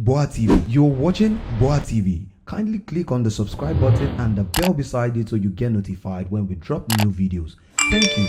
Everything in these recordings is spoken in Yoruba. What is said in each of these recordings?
Boa TV. You're watching Boa TV. Kindly click on the subscribe button and the bell beside it so you get notified when we drop new videos. Thank you.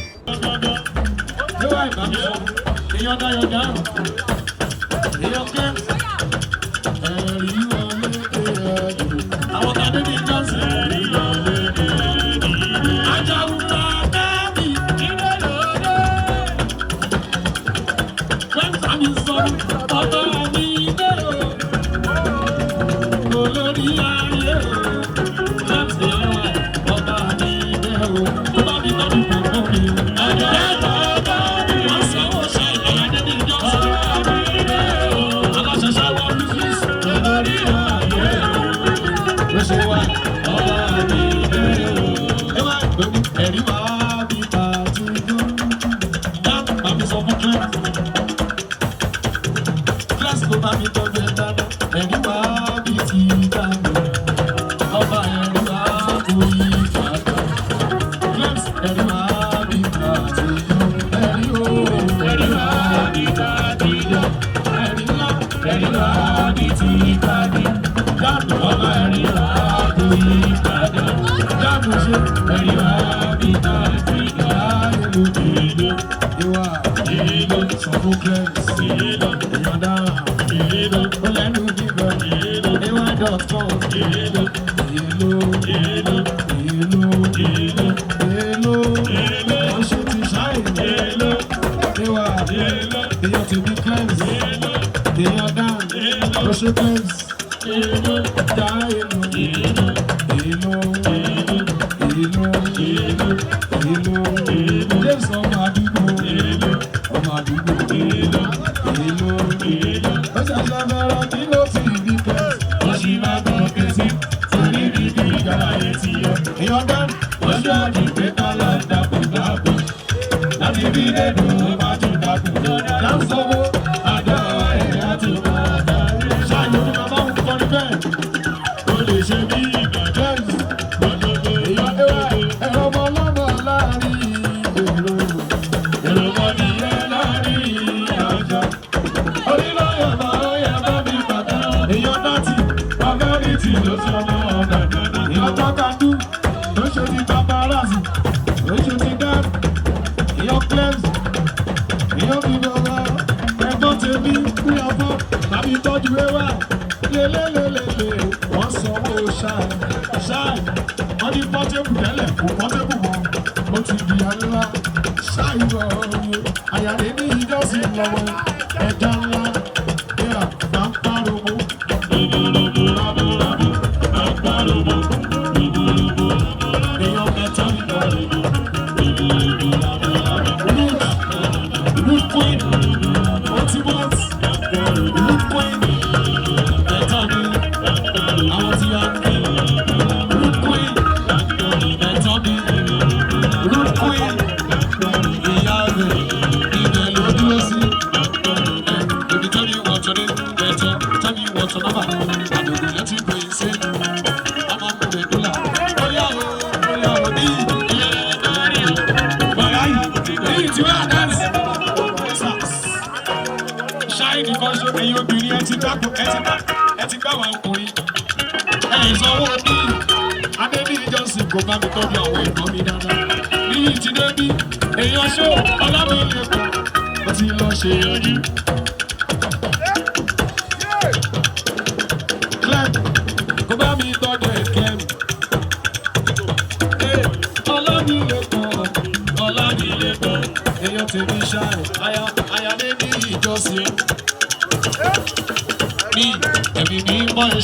I am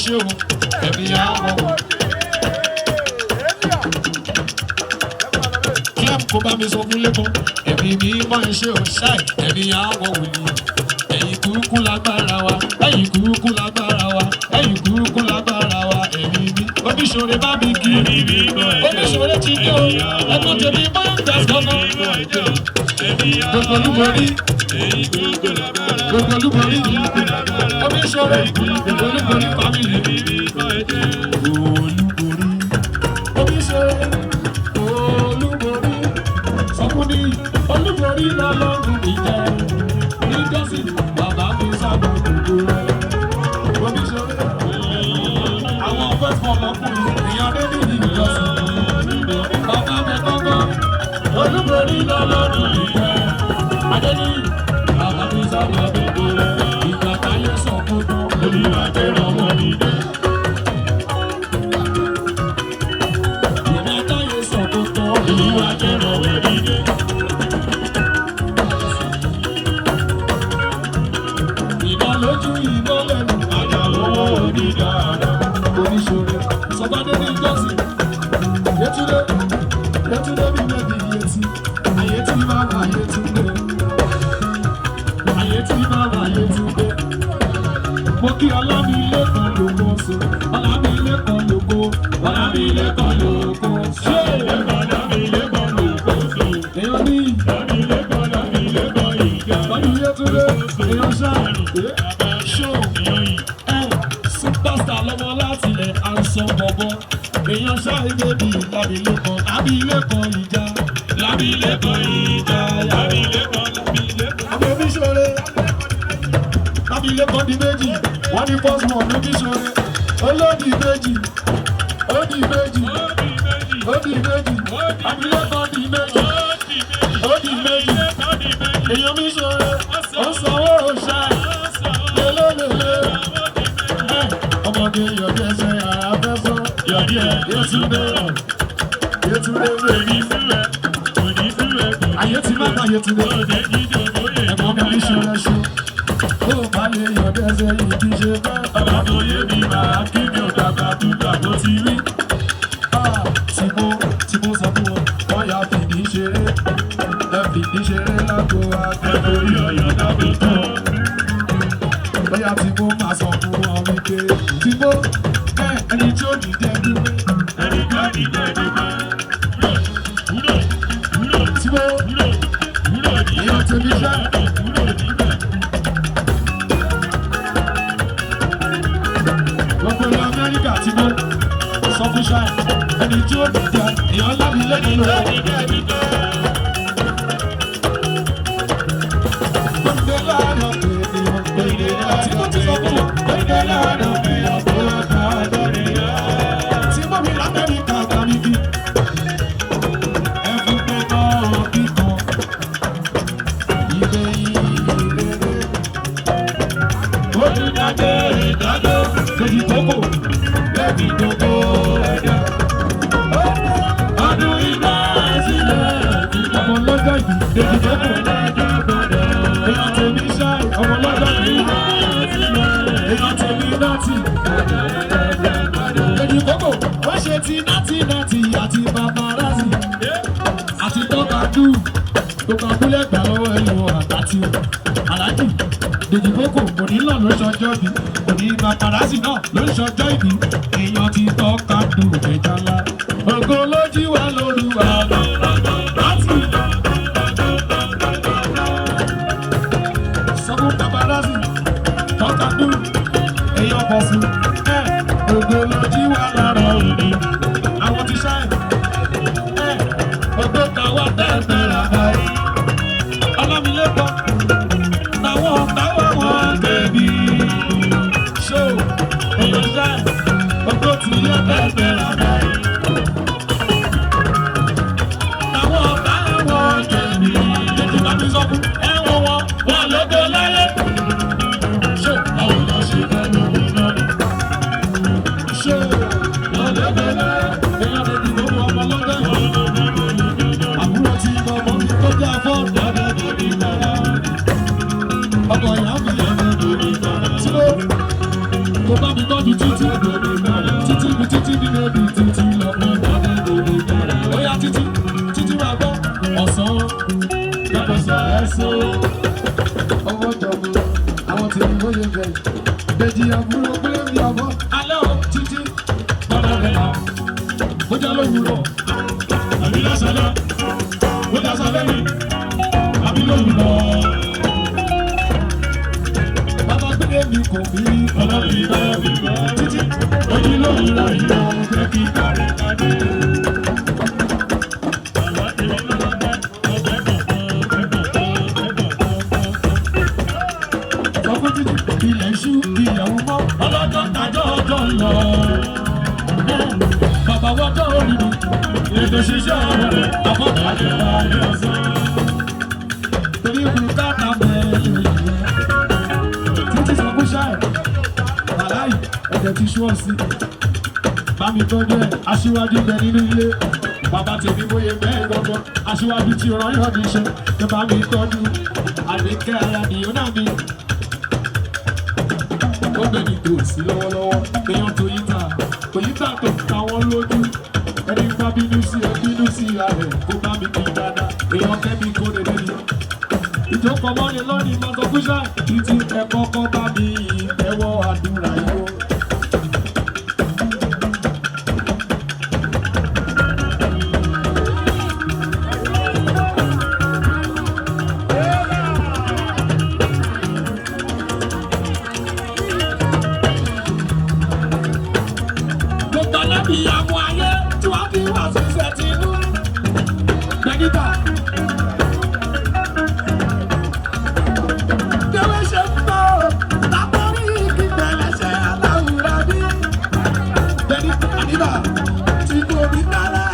ṣe o ẹ̀mí àwọn wò. Clem kò bá mi sọ fún lẹ́kọ̀ọ́ ẹ̀mí mi mọ̀ ẹ́ ṣe o ṣáì ẹ̀mí àwọn wò ni. Ẹ̀yin kúrúkú lágbára wa ẹ̀yin kúrúkú lágbára wa ẹ̀yin kúrúkú lágbára wa ẹ̀mí mi. Oníṣòro bá mi kí oníṣòro ti dé o ẹ̀kọ́ tèmi mọ́ ẹ̀ gbàgbọ́ gbogbo olúborí gbogbo olúborí oníṣòro olúborí family olúborí oníṣòro olúborí sọkúnni olúborí lọ́lọ́run ìjẹ́ níjọ́sí bàbá mi sábà gbogbo rẹ̀ oníṣòro àwọn first born ọkùnrin èèyàn débi ní ìjọsìn bàbá mi gbọ́ngàn olúborí lọ́lọ́run ìjẹ́ adéní bàbá mi sábà gbogbo rẹ̀ ìgbà táyé sọ fún tán olúwa jẹ́ ọmọ nílé. Ìgbà táyé sọ fún tán olúwa jẹ́ ọmọ nílé. Ìdálójú ìdálẹ́nu àjàlówó onídàáda oníṣòro sọ́gbádé ní ìjọsìn yẹtúndé yẹtúndé bí mẹ́bí yẹtí ayé tí bá wà yẹtúndé ayé tí bá wà yẹtúndé mo kí Ọlámilékan lóko so Ọlámilékan lóko Ọlámilékan lóko ṣé Ọlámilékan lóko so èèyàn ní Ọlámilékan ìjà lọ́dún yẹtúndé èèyàn ṣáà ṣó superstar lọ́mọ láti ilẹ̀ àǹsọ̀ bọ̀bọ̀ èèyàn ṣáà bébí Lámilékan Lámilékan ìjà Lámilékan ìjà Lámilékan àwọn oníṣòro Lámilékan di méjì wọ́n ní first one oníṣòro olódì méjì ó di méjì ó di méjì Lámilékan di méjì ó di méjì èèyàn mi ṣòro ó sanwó ṣá lélẹ́lẹ́lẹ́ ọmọdé yọ̀dí ẹsẹ̀ àfẹ́sọ́ yọ̀dí ẹ̀ Yétúndé Yétúndé lèmi sílẹ̀ òní sílẹ̀ ayé ti má bá Yétúndé ẹ̀gbọ́n mi ní ṣọlẹ́ṣọ ó bá lè yọ̀dí ẹsẹ̀ yìí kí ṣe fẹ́ bàbá tó yé mi máa kí mi ò dàgbà tó dàgbò ti rí tí mo sọ fún wọn wọ́n yà fìdí ṣeré ẹ fìdí ṣeré lágbo akẹ́kọ̀ọ́ yọ̀yọ̀ dábò tán bóyá tí mo máa sọ fún wọn wípé tí mo ẹni tí ó dìde dúró ẹni tí ó dìde dúró tí mo èèyàn tèmi ṣá gbogbo ilẹ̀ Amẹ́ríkà tí mo sọ fún ṣá ẹni tí ó dìde èèyàn Lámilékan ló dìde dìde. Gbogbo lánàá tí mo ti sọ fún wọn gbogbo lánàá tí mo mi l'Amẹ́ríkà gbà mí bí ẹ̀fún pé náà kíkan ìgbé ìrere olùdájọ́ ìdájọ́ lójú kókò lẹ́bi gbogbo ẹ̀dá ọdún ìgbà sílẹ̀ ọmọ lọ́jọ́ yìí lójú kókò èèyàn tèmi ṣáì ọmọ lọ́jọ́ yìí èèyàn tèmi náàtì lójú kókò wọ́n ṣe ti náàtì àti paparazzi àti tọ́kadù gbogbo abúlé gbà lọ́wọ́ ẹ̀yọ àgbàtì aláàjì lójú kókò òní náà ló ṣọjọ́ ìbí òní paparazzi náà ló ṣọjọ́ ìbí èèyàn ti tọ́kadù ẹ̀já ńlá ògo lójú wa lóluwà láti sọ́kún paparazzi tọ́kadù èèyàn pọ̀ fún ògo lójú wa lára òní àwọn ti ṣáì ògo káwá tẹ́ẹ̀tẹ́ rà báyìí Ọlámilékan táwọn táwọn wọn gbẹ̀bí ṣó ògo ṣáì ògo tìyẹ́ bẹ́ẹ̀. àbúrò pé mi àbọ̀ alẹ́ ò títí bọ́dà rẹ̀ là ó jẹ́ lówùrọ̀ àbí lásàlẹ̀ ó jẹ́ sálẹ̀ mi àbí lówùrọ̀ bàbá gbé mi kò fi ọlọ́bí bá mi gbọ́ títí oyin lówùrọ̀ ìlọ jẹ́ kí kárí kárí. Ilẹ̀ iṣu ìyàwó mọ́ ọlọ́jọ́ tajọ́ ọjọ́ lọ. Bàbá wọ́jọ́ orí mi, ètò ṣiṣẹ́ rẹ̀ àfọ̀dàlẹ̀ balẹ̀ ọ̀sán. Torí ìlú káàkà mẹ́rin ìyẹn. Títí sọ fún ṣáà wàláì ẹ̀jẹ̀ ti ṣú ọ̀sí. Bámi tọ́jú ẹ̀ aṣíwájú bẹ nínú ilé. Bàbá tèmi bóyá bẹ́ẹ̀ gbọ́gbọ́. Aṣíwájú ti rán yọ̀ níṣẹ́. Ẹ bá mi tọ́jú àdékẹ́ ara nìyó náà mi. Ó bẹ̀rẹ̀ tó sí lọ́wọ́lọ́wọ́ èèyàn Toyota tó ta wọ́n lójú ẹni bá bínú sí ẹ bínú sí ìyá rẹ̀ kó bá mi kí dáadáa èèyàn kẹ́mi kó lè lẹ́nu. Ìjókòó mọ́ni lónìí máa sọ fún ṣáà títí ẹ kọ́kọ́ bá mi ìtẹ́wọ́ àdúrà yìí. Ìyàwó ayé tí wọ́n fi wà sísẹ̀ tí inú gbẹ̀gìtà. Déwé ṣe ń bọ̀ lápórí igi bẹ̀rẹ̀ṣẹ̀ aláwùrá bí. Gbẹ̀gìtà àdìbà tí kò ní dára.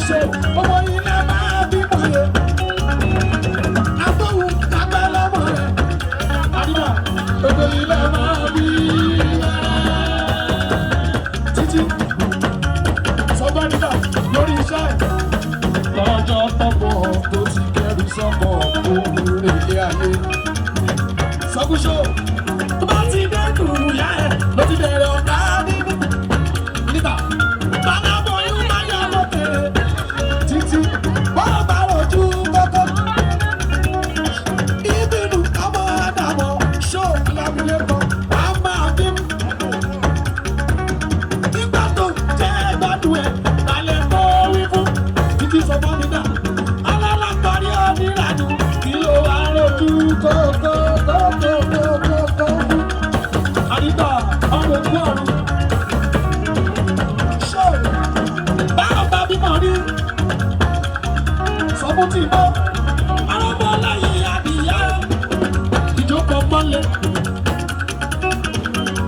Ṣé owó ilé máa bí mọ̀ye? Agbóhùn kápẹ́ lọ́mọ rẹ̀. Àdìbà owó ilé máa bí. Sọ́bàdìbà lórí iṣẹ́ lọ́jọ́ tọ́pọ̀ tó ti kẹ́rù sọ́kọ̀ òun ilé ayé. Sọ́kúṣọ́ tó bá ti dẹ́kun ìyá ẹ̀ ló ti bẹ̀rẹ̀ ọ̀gá nínú. Nígbà bàbá bọ̀yún máa yọ lókè títí wọ́n bá rojú kọ́kọ́. Ìbínú ọmọ àdàmọ̀ ṣó lábúlé kan á máa bímú. Nígbà tó jẹ́ gbádùn ẹ̀ lálẹ́ kọ́ wí fún títí sọ fún mi dà. Alálàgbárí onírànú kí ló wá rojú kókó. Àdìgbà ọmọ òkú ọ̀run. Ṣé báwo bá bímọ rí? Sọ fún tí mọ́. Arọ́bọ̀ láyé adìyẹ. Ìjókòó mọ́lẹ̀.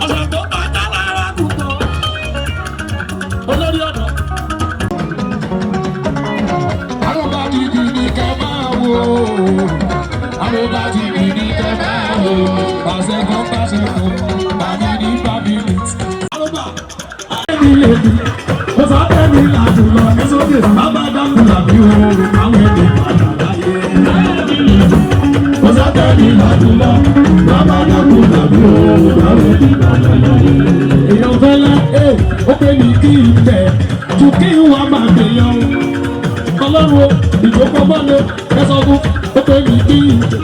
Ọ̀sẹ̀ tó bá dá lára kùtọ̀. Olórí ọ̀dọ́. Àròbá jìbì ní kẹ́ máa wò. Àròbá jìbì ní kẹ́ máa wò. Pàṣẹ kan pàṣẹ kan. Bàbí ní bàbí ní. Àròbá. Ayé mi lè dùn. Mo sọ pé mi là jù lọ. Ẹ sókè bàbá dákun làbí o. Àwọn èdè padà láyé. Ayé mi lè dùn. Mo sọ pé mi là jù lọ. Bàbá dákun làbí o. Àwọn èdè padà láyé. Èèyàn fẹ́lẹ́ ó pé ní kí n tẹ̀ ju kí n wá máa gbèyàn. Ọlọ́run ìjókòó mọ́lẹ̀ kẹsàn-án ó pé ní kí n tẹ̀.